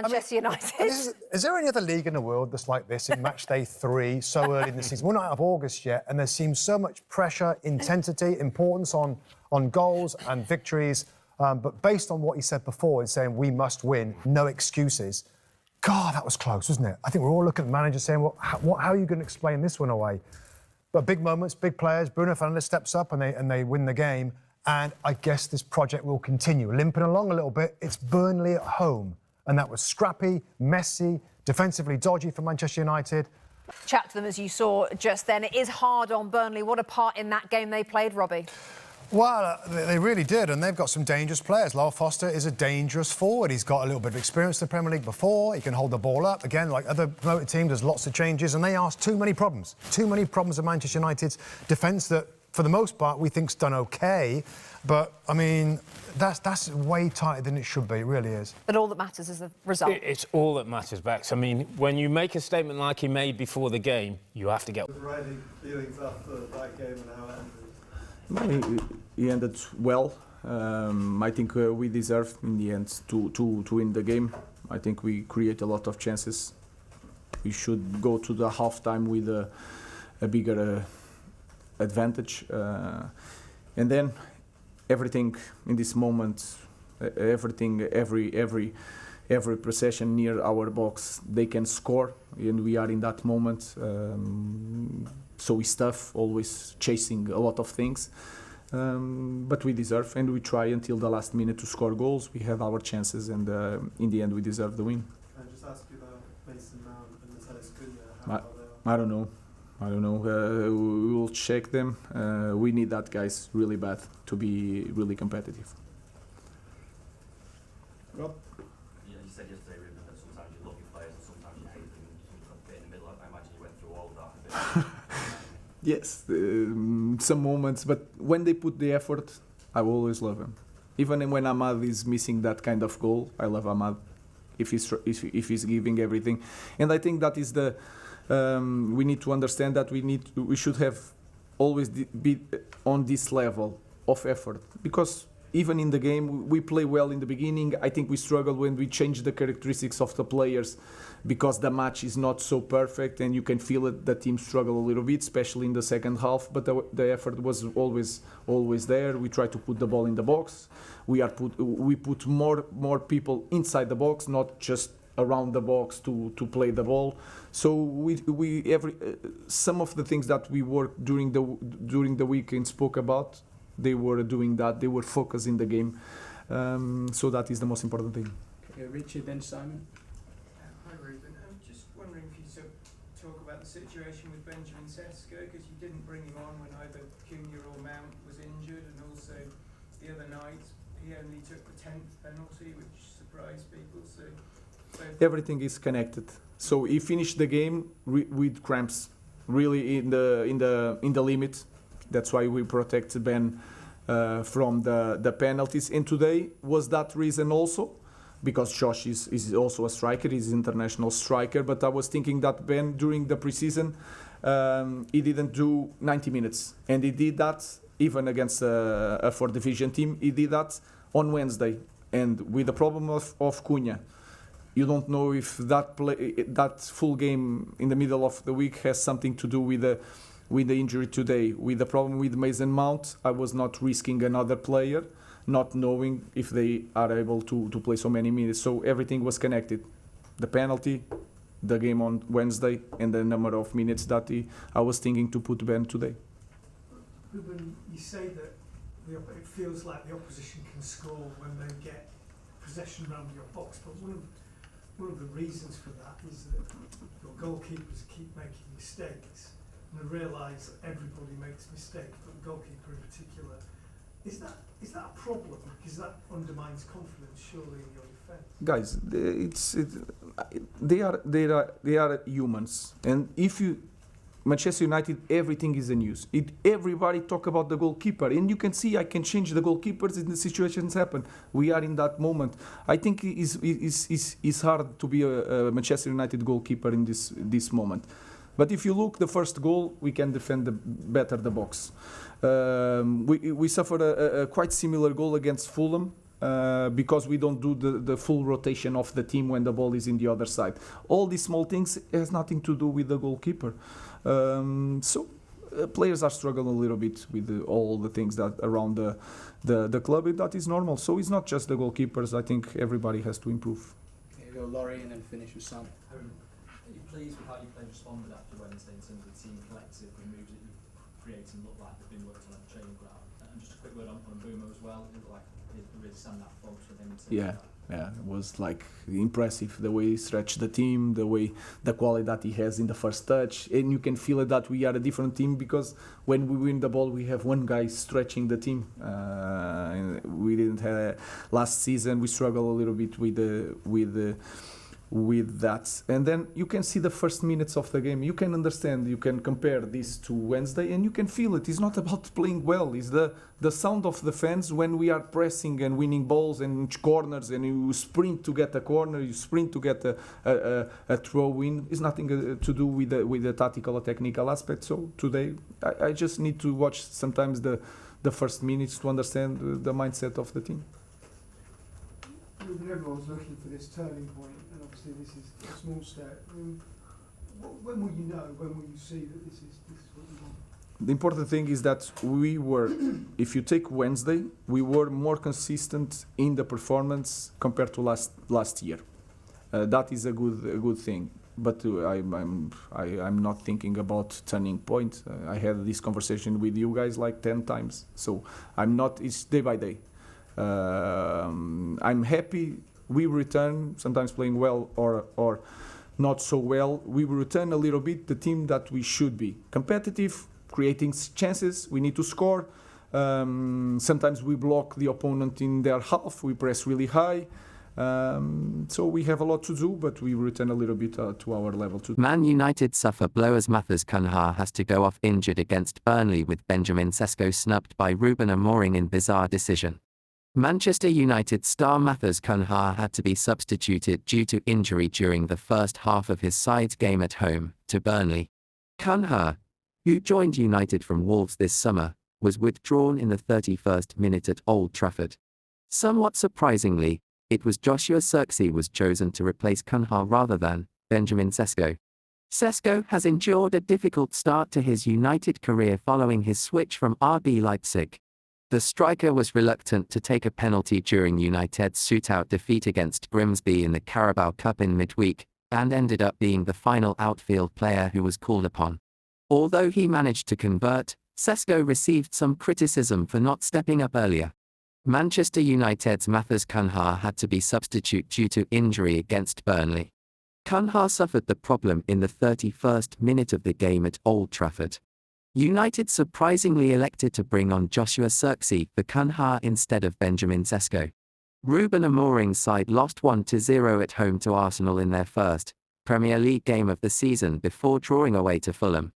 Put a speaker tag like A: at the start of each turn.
A: Manchester United.
B: Is there any other league in the world that's like this in match day 3, so early in the season? We're not out of August yet, and there seems so much pressure, intensity, importance on goals and victories. But based on what he said before, in saying we must win, no excuses. God, that was close, wasn't it? I think we're all looking at the manager saying, well, how are you going to explain this one away? But big moments, big players. Bruno Fernandes steps up and they win the game. And I guess this project will continue. Limping along a little bit, it's Burnley at home. And that was scrappy, messy, defensively dodgy for Manchester United.
A: Chat to them as you saw just then. It is hard on Burnley. What a part in that game they played, Robbie.
B: Well, they really did, and they've got some dangerous players. Lyle Foster is a dangerous forward. He's got a little bit of experience in the Premier League before. He can hold the ball up. Again, like other promoted teams, there's lots of changes, and they asked too many problems. Too many problems of Manchester United's defence that, for the most part, we think's done OK. But, I mean, that's way tighter than it should be. It really is.
A: But all that matters is the result.
C: It's all that matters, Bex. I mean, when you make a statement like he made before the game, you have to get...
D: Riley, feelings after that game and how it ended?
E: He ended well. I think we deserved, in the end, to win the game. I think we create a lot of chances. We should go to the half-time with a bigger advantage. And then everything in this moment, every possession near our box, they can score, and we are in that moment. So it's tough, always chasing a lot of things. But we deserve, and we try until the last minute to score goals. We have our chances, and in the end, we deserve the win.
D: Can I just ask you about Mason Mount and Matthias Cunha?
E: I don't know. We will check them. We need that guys really bad to be really competitive.
D: Rob?
F: Yeah, you said yesterday, Ruben, that sometimes you love your players and sometimes you hate them. Sometimes a bit in the middle. I imagine you went through all of that.
E: Yes, some moments, but when they put the effort, I will always love them. Even when Ahmad is missing that kind of goal, I love Ahmad if he's giving everything. And I think that is the we need to understand that we should have always be on this level of effort, because even in the game we play well in the beginning. I think we struggle when we change the characteristics of the players, because the match is not so perfect, and you can feel it. The team struggle a little bit, especially in the second half. But the effort was always there. We try to put the ball in the box. We put more people inside the box, not just around the box to play the ball. So some of the things that we worked during the week and spoke about, they were doing that. They were focused in the game. So that is the most important thing.
G: Okay, Richard, then Simon.
H: Hi Ruben, I'm just wondering if you could talk about the situation with Benjamin Sesko, because you didn't bring him on when either Cunha or Mount was injured, and also the other night he only took the 10th penalty, which surprised people. So
E: everything is connected. So he finished the game with cramps, really in the limit. That's why we protect Ben from the penalties. And today was that reason also, because Josh is also a striker, he's an international striker. But I was thinking that Ben, during the preseason, he didn't do 90 minutes. And he did that even against a 4th division team. He did that on Wednesday. And with the problem of Cunha, you don't know if that full game in the middle of the week has something to do with the injury today. With the problem with Mason Mount, I was not risking another player, not knowing if they are able to play so many minutes. So everything was connected. The penalty, the game on Wednesday, and the number of minutes that I was thinking to put Ben today.
I: Ruben, you say that it feels like the opposition can score when they get possession around your box, but one of the reasons for that is that your goalkeepers keep making mistakes. And I realise that everybody makes mistakes, but the goalkeeper in particular. Is that a problem? Because that undermines confidence, surely, in your defence.
E: Guys, they are humans, and if you Manchester United, everything is in use. Everybody talk about the goalkeeper, and you can see I can change the goalkeepers and the situations happen. We are in that moment. I think it's hard to be a Manchester United goalkeeper in this moment. But if you look, the first goal, we can defend better the box. We suffered a quite similar goal against Fulham because we don't do the full rotation of the team when the ball is in the other side. All these small things has nothing to do with the goalkeeper. Players are struggling a little bit with all the things that around the club. That is normal. So it's not just the goalkeepers. I think everybody has to improve.
G: Here you go, Laurie, and then finish with Sam.
J: Are you pleased with how you played responded after Wednesday in terms of the team collective, the moves that you've created look like they've been worked on at the training ground? And just a quick word on Boomer as well. It looked like it really stand that focus with him.
E: Yeah, it was like impressive the way he stretched the team, the quality that he has in the first touch, and you can feel it that we are a different team because when we win the ball, we have one guy stretching the team. And we didn't have last season. We struggled a little bit with that, and then you can see the first minutes of the game. You can understand. You can compare this to Wednesday, and you can feel it. It's not about playing well. It's the sound of the fans when we are pressing and winning balls and corners, and you sprint to get a corner, you sprint to get a throw in. It's nothing to do with the tactical or technical aspect. So today, I just need to watch sometimes the first minutes to understand the mindset of the team.
I: Everyone's looking for this turning point, and obviously this is a small step. When will you know? When will you see that this is what you want?
E: The important thing is that we were, if you take Wednesday, we were more consistent in the performance compared to last year. That is a good thing. But I'm not thinking about turning point. I had this conversation with you guys like 10 times. So I'm not. It's day by day. I'm happy we return, sometimes playing well or not so well. We return a little bit the team that we should be. Competitive, creating chances, we need to score. Sometimes we block the opponent in their half, we press really high. So we have a lot to do, but we return a little bit to our level too.
K: Man United suffer blow as Matheus Cunha has to go off injured against Burnley with Benjamin Sesko snubbed by Ruben Amorim in bizarre decision. Manchester United star Matheus Cunha had to be substituted due to injury during the first half of his side's game at home to Burnley. Cunha, who joined United from Wolves this summer, was withdrawn in the 31st minute at Old Trafford. Somewhat surprisingly, it was Joshua Zirkzee was chosen to replace Cunha rather than Benjamin Sesko. Sesko has endured a difficult start to his United career following his switch from RB Leipzig. The striker was reluctant to take a penalty during United's shootout defeat against Grimsby in the Carabao Cup in midweek, and ended up being the final outfield player who was called upon. Although he managed to convert, Sesko received some criticism for not stepping up earlier. Manchester United's Matheus Cunha had to be substituted due to injury against Burnley. Cunha suffered the problem in the 31st minute of the game at Old Trafford. United surprisingly elected to bring on Joshua Zirkzee for Cunha instead of Benjamin Sesko. Ruben Amorim's side lost 1-0 at home to Arsenal in their first Premier League game of the season before drawing away to Fulham.